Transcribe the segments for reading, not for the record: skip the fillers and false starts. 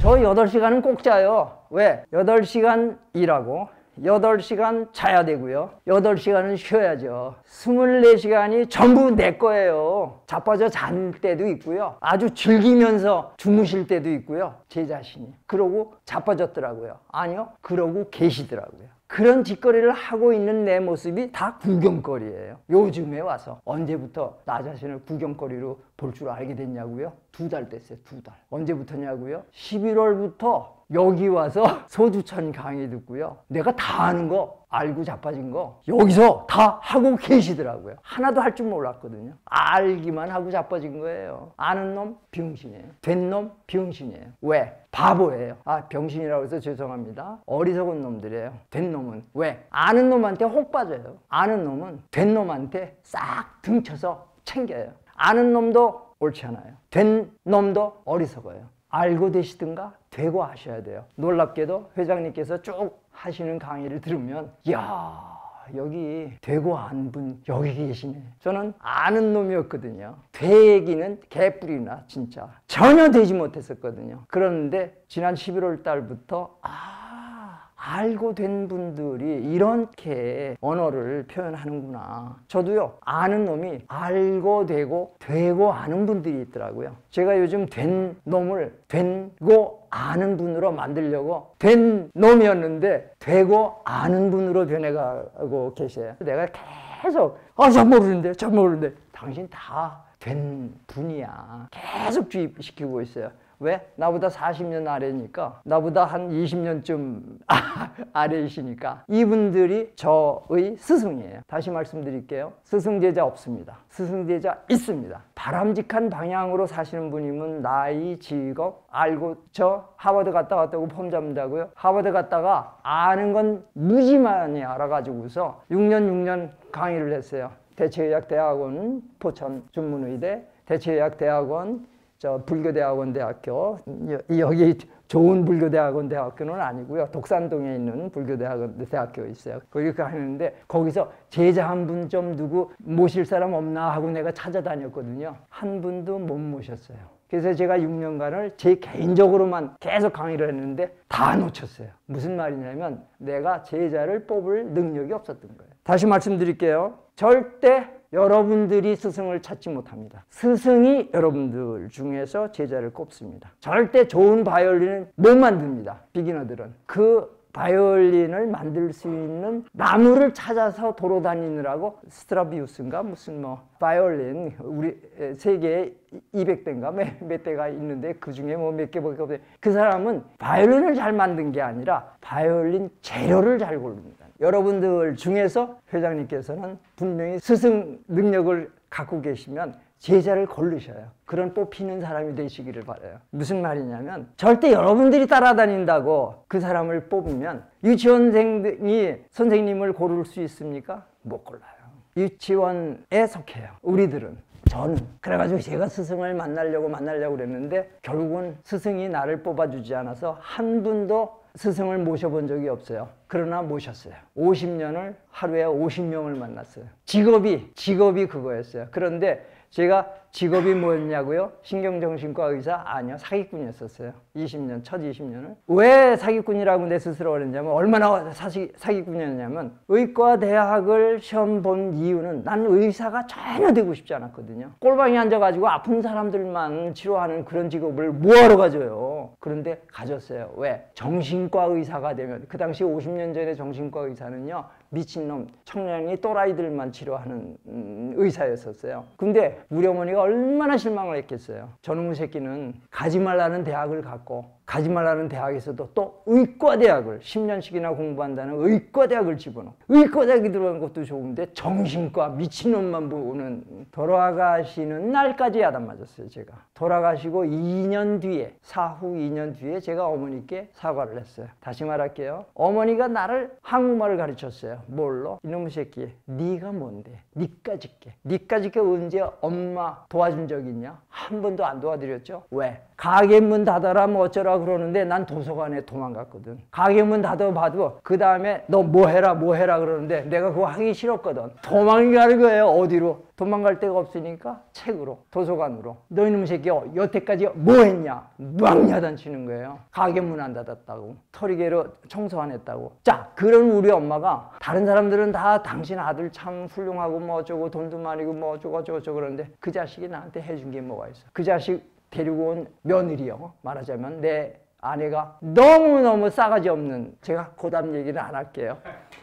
저 8시간은 꼭 자요. 왜? 8시간 일하고 8시간 자야 되고요. 8시간은 쉬어야죠. 24시간이 전부 내 거예요. 자빠져 잔 때도 있고요. 아주 즐기면서 주무실 때도 있고요. 제 자신이. 그러고 자빠졌더라고요. 아니요. 그러고 계시더라고요. 그런 짓거리를 하고 있는 내 모습이 다 구경거리예요. 요즘에 와서 언제부터 나 자신을 구경거리로 볼 줄 알게 됐냐고요? 2달 됐어요. 2달. 언제부터냐고요? 11월부터 여기 와서 소주천 강의 듣고요. 내가 다 아는 거, 알고 자빠진 거 여기서 다 하고 계시더라고요. 하나도 할 줄 몰랐거든요. 알기만 하고 자빠진 거예요. 아는 놈 병신이에요. 된 놈 병신이에요. 왜? 바보예요. 아, 병신이라고 해서 죄송합니다. 어리석은 놈들이에요. 된 놈은. 왜? 아는 놈한테 혹 빠져요. 아는 놈은 된 놈한테 싹 등쳐서 챙겨요. 아는 놈도 옳지 않아요. 된 놈도 어리석어요. 알고 되시든가 되고 하셔야 돼요. 놀랍게도 회장님께서 쭉 하시는 강의를 들으면 이야, 여기 되고 안 분 여기 계시네. 저는 아는 놈이었거든요. 되기는 개뿔이나 진짜 전혀 되지 못했었거든요. 그런데 지난 11월 달부터 알고 된 분들이 이렇게 언어를 표현하는구나. 저도요, 아는 놈이 알고 되고 아는 분들이 있더라고요. 제가 요즘 된 놈을 되고 아는 분으로 만들려고 된 놈이었는데 되고 아는 분으로 변해가고 계세요. 내가 계속 잘 모르는데 당신 다 된 분이야. 계속 주입시키고 있어요. 왜? 나보다 40년 아래니까, 나보다 한 20년쯤 아래이시니까 이분들이 저의 스승이에요. 다시 말씀드릴게요. 스승제자 없습니다. 스승제자 있습니다. 바람직한 방향으로 사시는 분이면 나이, 직업 알고, 저 하버드 갔다 왔다고 폼 잡는다고요? 하버드 갔다가 아는 건 무지 많이 알아가지고서 6년 강의를 했어요. 대체의학대학원 포천 전문의대, 대체의학대학원 불교대학원 대학교, 여기 좋은 불교대학원 대학교는 아니고요. 독산동에 있는 불교대학원 대학교 있어요. 거기 가는데 거기서 제자 한 분 좀 누구 모실 사람 없나 하고 내가 찾아다녔거든요. 한 분도 못 모셨어요. 그래서 제가 6년간을 제 개인적으로만 계속 강의를 했는데 다 놓쳤어요. 무슨 말이냐면 내가 제자를 뽑을 능력이 없었던 거예요. 다시 말씀드릴게요. 절대 여러분들이 스승을 찾지 못합니다. 스승이 여러분들 중에서 제자를 꼽습니다. 절대 좋은 바이올린은 못 만듭니다. 비기너들은. 그 바이올린을 만들 수 있는 나무를 찾아서 돌아다니느라고 스트라비우스인가 무슨 바이올린 우리 세계에 200대인가 몇 대가 있는데 그 중에 몇 개밖에 없어요. 그 사람은 바이올린을 잘 만든 게 아니라 바이올린 재료를 잘 고릅니다. 여러분들 중에서 회장님께서는 분명히 스승 능력을 갖고 계시면 제자를 고르셔요. 그런 뽑히는 사람이 되시기를 바라요. 무슨 말이냐면 절대 여러분들이 따라다닌다고 그 사람을 뽑으면 유치원생이 선생님을 고를 수 있습니까? 못 골라요. 유치원에 속해요. 우리들은. 저는 그래가지고 제가 스승을 만나려고 그랬는데 결국은 스승이 나를 뽑아주지 않아서 한 분도 스승을 모셔본 적이 없어요. 그러나 모셨어요. 50년을 하루에 50명을 만났어요. 직업이 그거였어요. 그런데 제가 직업이 뭐였냐고요? 신경정신과 의사? 아니요. 사기꾼이었었어요. 20년, 첫 20년을. 왜 사기꾼이라고 내 스스로 그랬냐면 얼마나 사기꾼이었냐면 의과대학을 시험 본 이유는 난 의사가 전혀 되고 싶지 않았거든요. 꼴방에 앉아가지고 아픈 사람들만 치료하는 그런 직업을 뭐하러 가져요? 그런데 가졌어요. 왜? 정신과 의사가 되면 그 당시 50년 전에 정신과 의사는요. 미친놈, 청량이 또라이들만 치료하는 의사였었어요. 근데 우리 어머니가 얼마나 실망을 했겠어요. 저놈의 새끼는 가지 말라는 대학을 갔고 가지 말라는 대학에서도 또 의과대학을 10년씩이나 공부한다는 의과대학을 집어넣고 의과대학이 들어간 것도 좋은데 정신과 미친놈만 보는 돌아가시는 날까지 야단 맞았어요. 제가 돌아가시고 2년 뒤에 사후 2년 뒤에 제가 어머니께 사과를 했어요. 다시 말할게요. 어머니가 나를 한국말을 가르쳤어요. 뭘로? 이놈의 새끼 네가 뭔데? 니까짓게 언제 엄마 도와준 적 있냐? 한 번도 안 도와드렸죠. 왜? 가게 문 닫아라 뭐 어쩌라고 아내가 그러는데 난 도서관에 도망갔거든. 가게 문 닫아봐도 그 다음에 너 뭐 해라 그러는데 내가 그거 하기 싫었거든. 도망가는 거예요. 어디로? 도망갈 데가 없으니까 책으로, 도서관으로. 너 이놈 새끼야, 여태까지 뭐 했냐? 막 야단치는 거예요. 가게 문 안 닫았다고, 털이개로 청소 안 했다고. 자, 그런 우리 엄마가, 다른 사람들은 다 당신 아들 참 훌륭하고 뭐 어쩌고 돈도 많이고 뭐 어쩌고 저쩌고 그러는데 그 자식이 나한테 해준 게 뭐가 있어? 그 자식 데리고 온 며느리요, 말하자면 내 아내가 너무너무 싸가지 없는, 제가 고담 얘기는 안 할게요.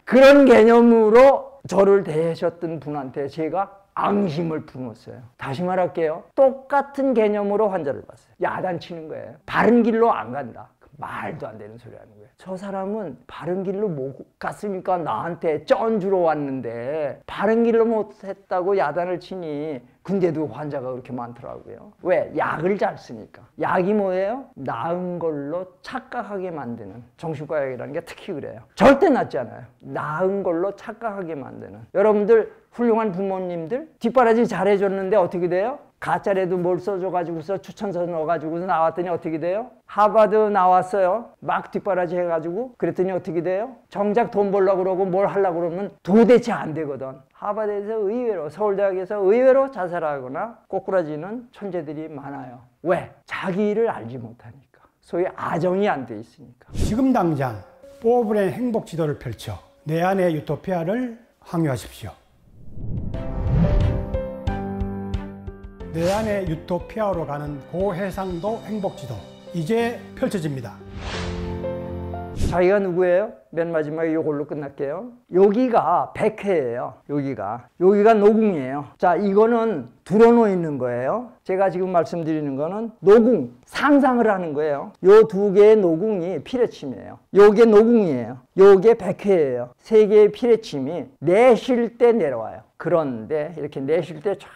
그런 개념으로 저를 대하셨던 분한테 제가 앙심을 품었어요. 다시 말할게요. 똑같은 개념으로 환자를 봤어요. 야단치는 거예요. 바른 길로 안 간다. 말도 안 되는 소리 하는 거예요. 저 사람은 바른 길로 못 갔으니까 나한테 쩐주러 왔는데 바른 길로 못 했다고 야단을 치니, 근데도 환자가 그렇게 많더라고요. 왜? 약을 잘 쓰니까. 약이 뭐예요? 나은 걸로 착각하게 만드는, 정신과 약이라는 게 특히 그래요. 절대 낫지 않아요. 나은 걸로 착각하게 만드는. 여러분들 훌륭한 부모님들 뒷바라지 잘해줬는데 어떻게 돼요? 가짜라도 뭘 써줘가지고서 추천서 넣어가지고 나왔더니 어떻게 돼요? 하버드 나왔어요. 막 뒷바라지 해가지고 그랬더니 어떻게 돼요? 정작 돈 벌려고 그러고 뭘 하려고 그러면 도대체 안 되거든. 하버드에서 의외로, 서울대학에서 의외로 자살하거나 꼬꾸라지는 천재들이 많아요. 왜? 자기 일을 알지 못하니까. 소위 아정이 안 돼 있으니까. 지금 당장 포브랜 행복 지도를 펼쳐 내 안의 유토피아를 항유하십시오. 내 안의 유토피아로 가는 고해상도 행복지도, 이제 펼쳐집니다. 자기가 누구예요? 맨 마지막에 이걸로 끝날게요. 여기가 백회예요. 여기가 노궁이에요. 자, 이거는 드러놓여 있는 거예요. 제가 지금 말씀드리는 거는 노궁, 상상을 하는 거예요. 요 두 개의 노궁이 피뢰침이에요. 요게 노궁이에요. 요게 백회예요. 세 개의 피뢰침이 내쉴 때 내려와요. 그런데 이렇게 내쉴 때 쫙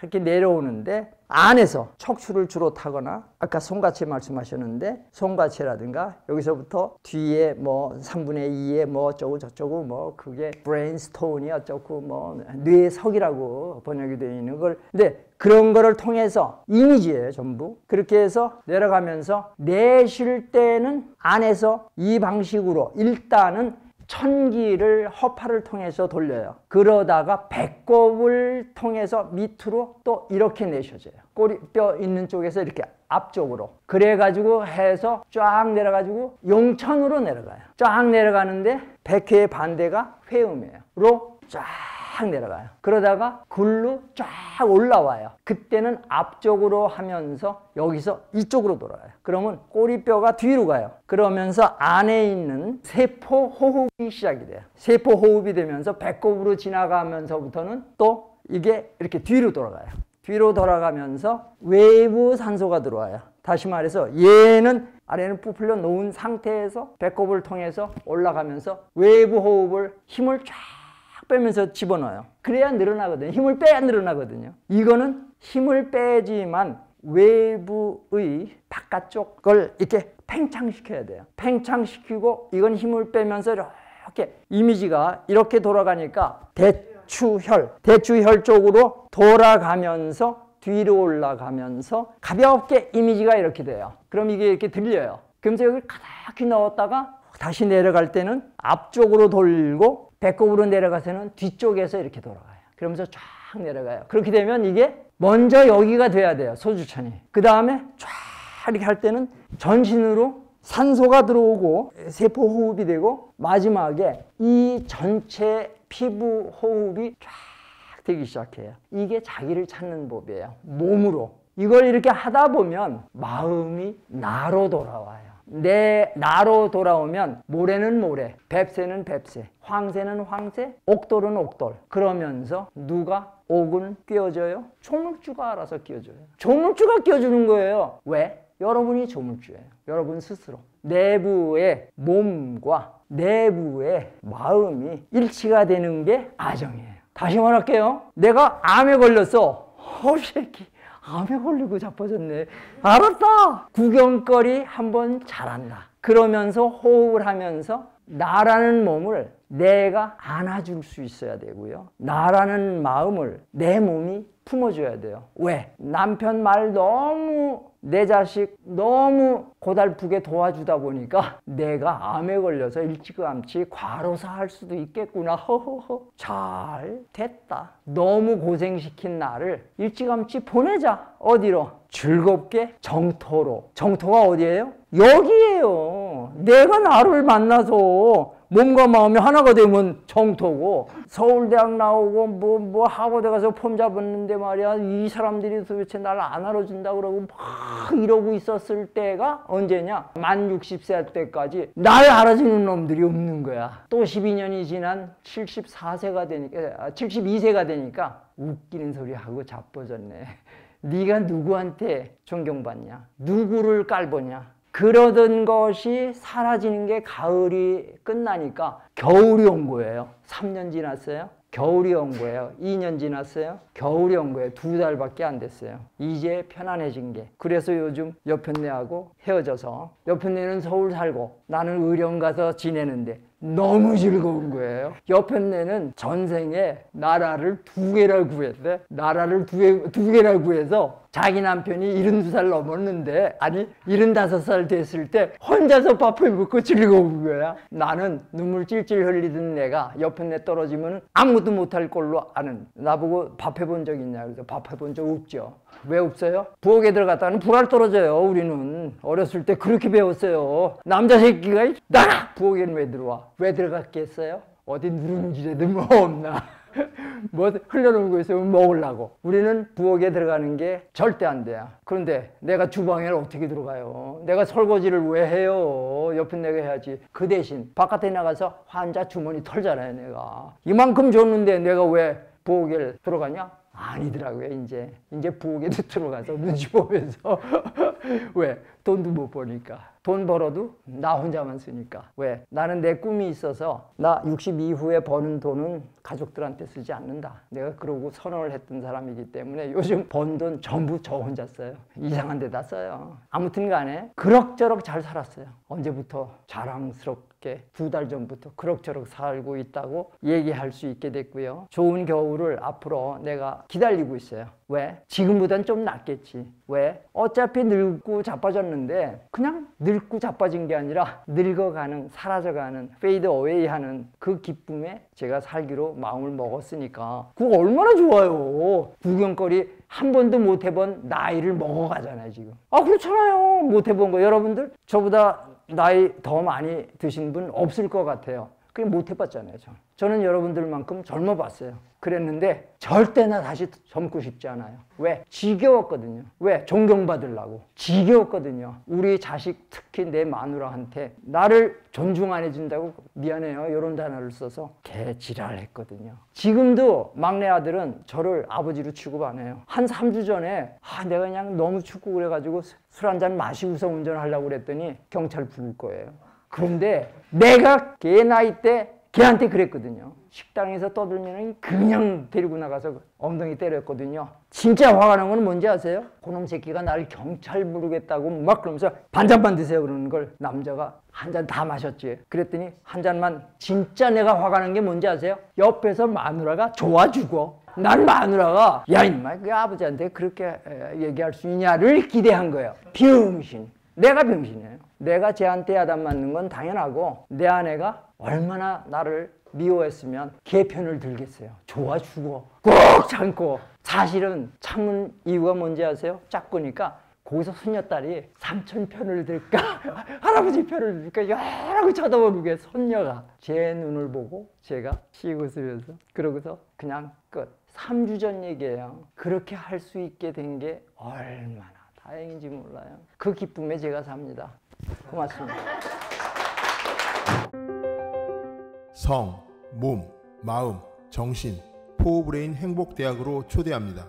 이렇게 내려오는데, 안에서 척추를 주로 타거나, 아까 손가체 말씀하셨는데 손가체라든가 여기서부터 뒤에 뭐 3분의 2에 뭐 어쩌고 저쩌고, 뭐 그게 브레인스톤이 어쩌고 뭐 뇌석이라고 번역이 되어 있는 걸, 근데 그런 거를 통해서 이미지예요, 전부. 그렇게 해서 내려가면서 내쉴 때는 안에서 이 방식으로 일단은 천기를 허파를 통해서 돌려요. 그러다가 배꼽을 통해서 밑으로 또 이렇게 내셔져요. 꼬리뼈 있는 쪽에서 이렇게 앞쪽으로. 그래가지고 해서 쫙 내려가지고 용천으로 내려가요. 쫙 내려가는데 백회의 반대가 회음이에요. 로 쫙 내려가요. 그러다가 굴로 쫙 올라와요. 그때는 앞쪽으로 하면서 여기서 이쪽으로 돌아가요. 그러면 꼬리뼈가 뒤로 가요. 그러면서 안에 있는 세포 호흡이 시작이 돼요. 세포 호흡이 되면서 배꼽으로 지나가면서부터는 또 이게 이렇게 뒤로 돌아가요. 뒤로 돌아가면서 외부 산소가 들어와요. 다시 말해서 얘는 아래는 부풀려 놓은 상태에서 배꼽을 통해서 올라가면서 외부 호흡을 힘을 쫙 빼면서 집어넣어요. 그래야 늘어나거든요. 힘을 빼야 늘어나거든요. 이거는 힘을 빼지만 외부의 바깥쪽을 이렇게 팽창시켜야 돼요. 팽창시키고 이건 힘을 빼면서 이렇게 이미지가 이렇게 돌아가니까 대추혈 쪽으로 돌아가면서 뒤로 올라가면서 가볍게 이미지가 이렇게 돼요. 그럼 이게 이렇게 들려요. 그러면서 여기 가득히 넣었다가 다시 내려갈 때는 앞쪽으로 돌고 배꼽으로 내려가서는 뒤쪽에서 이렇게 돌아가요. 그러면서 쫙 내려가요. 그렇게 되면 이게 먼저 여기가 돼야 돼요. 소주천이. 그 다음에 쫙 이렇게 할 때는 전신으로 산소가 들어오고 세포 호흡이 되고 마지막에 이 전체 피부 호흡이 쫙 되기 시작해요. 이게 자기를 찾는 법이에요. 몸으로. 이걸 이렇게 하다 보면 마음이 나로 돌아와요. 내 나로 돌아오면 모래는 모래, 뱁새는 뱁새, 황새는 황새, 옥돌은 옥돌. 그러면서 누가 옥은 끼워줘요? 조물주가 알아서 끼워줘요. 조물주가 끼워주는 거예요. 왜? 여러분이 조물주예요. 여러분 스스로. 내부의 몸과 내부의 마음이 일치가 되는 게 아정이에요. 다시 말할게요. 내가 암에 걸렸어. 새끼. 암에 걸리고 자빠졌네. 알았다. 구경거리 한번 잘한다. 그러면서 호흡을 하면서 나라는 몸을 내가 안아줄 수 있어야 되고요. 나라는 마음을 내 몸이 품어줘야 돼요. 왜? 남편 말 너무 내 자식 너무 고달프게 도와주다 보니까 내가 암에 걸려서 일찌감치 과로사 할 수도 있겠구나. 허허허. 잘 됐다. 너무 고생시킨 나를 일찌감치 보내자. 어디로? 즐겁게 정토로. 정토가 어디예요? 여기에요. 내가 나를 만나서 몸과 마음이 하나가 되면 정토고, 서울대학 나오고 뭐 하버드 가서 폼 잡았는데 말이야, 이 사람들이 도대체 날 안 알아준다 그러고 막 이러고 있었을 때가 언제냐? 만 60세 때까지 날 알아주는 놈들이 없는 거야. 또 12년이 지난 72세가 되니까 웃기는 소리 하고 자빠졌네. 네가 누구한테 존경받냐? 누구를 깔보냐? 그러던 것이 사라지는 게 가을이 끝나니까 겨울이 온 거예요. 3년 지났어요. 겨울이 온 거예요. 2년 지났어요. 겨울이 온 거예요. 2달밖에 안 됐어요. 이제 편안해진 게. 그래서 요즘 여편네하고 헤어져서, 여편네는 서울 살고 나는 의령 가서 지내는데 너무 즐거운 거예요. 여편네는 전생에 나라를 2개나 구했대. 나라를 두 개나 구해서 자기 남편이 72살 넘었는데, 아니 75살 됐을 때 혼자서 밥을 먹고 즐거운 거야. 나는 눈물 찔찔 흘리던 내가 여편네 떨어지면 아무것도 못할 걸로 아는, 나보고 밥 해본 적 있냐? 그래서 밥 해본 적 없죠. 왜 없어요? 부엌에 들어갔다는 불알 떨어져요. 우리는 어렸을 때 그렇게 배웠어요. 남자 새끼가 나가! 부엌에는 왜 들어와? 왜 들어갔겠어요? 어디 누룽지라도 뭐 없나? 뭐 흘려놓은 거 있으면 먹으려고. 우리는 부엌에 들어가는 게 절대 안 돼요. 그런데 내가 주방에 어떻게 들어가요? 내가 설거지를 왜 해요? 옆에 내가 해야지. 그 대신 바깥에 나가서 환자 주머니 털잖아요. 내가 이만큼 줬는데 내가 왜 부엌에 들어가냐? 아니더라고요. 이제 부엌에도 들어가서 눈치 보면서 왜? 돈도 못 버니까. 돈 벌어도 나 혼자만 쓰니까. 왜? 나는 내 꿈이 있어서 나 60 이후에 버는 돈은 가족들한테 쓰지 않는다. 내가 그러고 선언을 했던 사람이기 때문에 요즘 번 돈 전부 저 혼자 써요. 이상한 데다 써요. 아무튼 간에 그럭저럭 잘 살았어요. 언제부터 자랑스럽게 2달 전부터 그럭저럭 살고 있다고 얘기할 수 있게 됐고요. 좋은 겨울을 앞으로 내가 기다리고 있어요. 왜? 지금보단 좀 낫겠지. 왜? 어차피 늙고 자빠졌는데 그냥 늙고 자빠진 게 아니라 늙어가는, 사라져가는, 페이드 어웨이 하는 그 기쁨에 제가 살기로 마음을 먹었으니까 그거 얼마나 좋아요. 구경거리 한 번도 못 해본 나이를 먹어가잖아요 지금. 아 그렇잖아요. 못 해본 거. 여러분들 저보다 나이 더 많이 드신 분 없을 것 같아요. 그냥 못 해봤잖아요. 저는 여러분들만큼 젊어봤어요. 그랬는데 절대 나 다시 젊고 싶지 않아요. 왜? 지겨웠거든요. 왜? 존경받으려고. 지겨웠거든요. 우리 자식, 특히 내 마누라한테 나를 존중 안 해준다고 미안해요. 이런 단어를 써서 개지랄했거든요. 지금도 막내 아들은 저를 아버지로 취급 안 해요. 한 3주 전에 내가 그냥 너무 춥고 그래가지고 술 한잔 마시고서 운전하려고 그랬더니 경찰 부를 거예요. 그런데 내가 걔 나이 때 걔한테 그랬거든요. 식당에서 떠들면 그냥 데리고 나가서 엉덩이 때렸거든요. 진짜 화가 난 건 뭔지 아세요? 그놈 새끼가 나를 경찰 부르겠다고 막 그러면서 반잔만 드세요 그러는 걸 남자가 한 잔 다 마셨지. 그랬더니 한 잔만. 진짜 내가 화가 난 게 뭔지 아세요? 옆에서 마누라가 좋아주고 난 마누라가 야 임마 그 아버지한테 그렇게 얘기할 수 있냐를 기대한 거예요. 병신. 내가 병신이에요. 내가 쟤한테 야단 맞는 건 당연하고 내 아내가 얼마나 나를 미워했으면 걔 편을 들겠어요. 좋아주고 꼭 참고. 사실은 참은 이유가 뭔지 아세요? 짝꾸니까 거기서 손녀딸이 삼촌 편을 들까 할아버지 편을 들까 여러 쳐다보는 게 손녀가 제 눈을 보고 제가 씩 웃으면서 그러고서 그냥 끝. 3주 전 얘기예요. 그렇게 할 수 있게 된 게 얼마나 다행인지 몰라요. 그 기쁨에 제가 삽니다. 고맙습니다. 성, 몸, 마음, 정신, 포브레인 행복대학으로 초대합니다.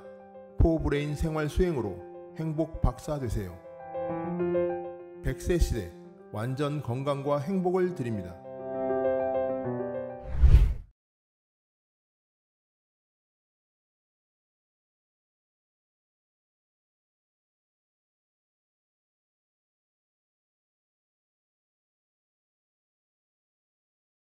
포브레인 생활 수행으로 행복 박사 되세요. 100세 시대 완전 건강과 행복을 드립니다.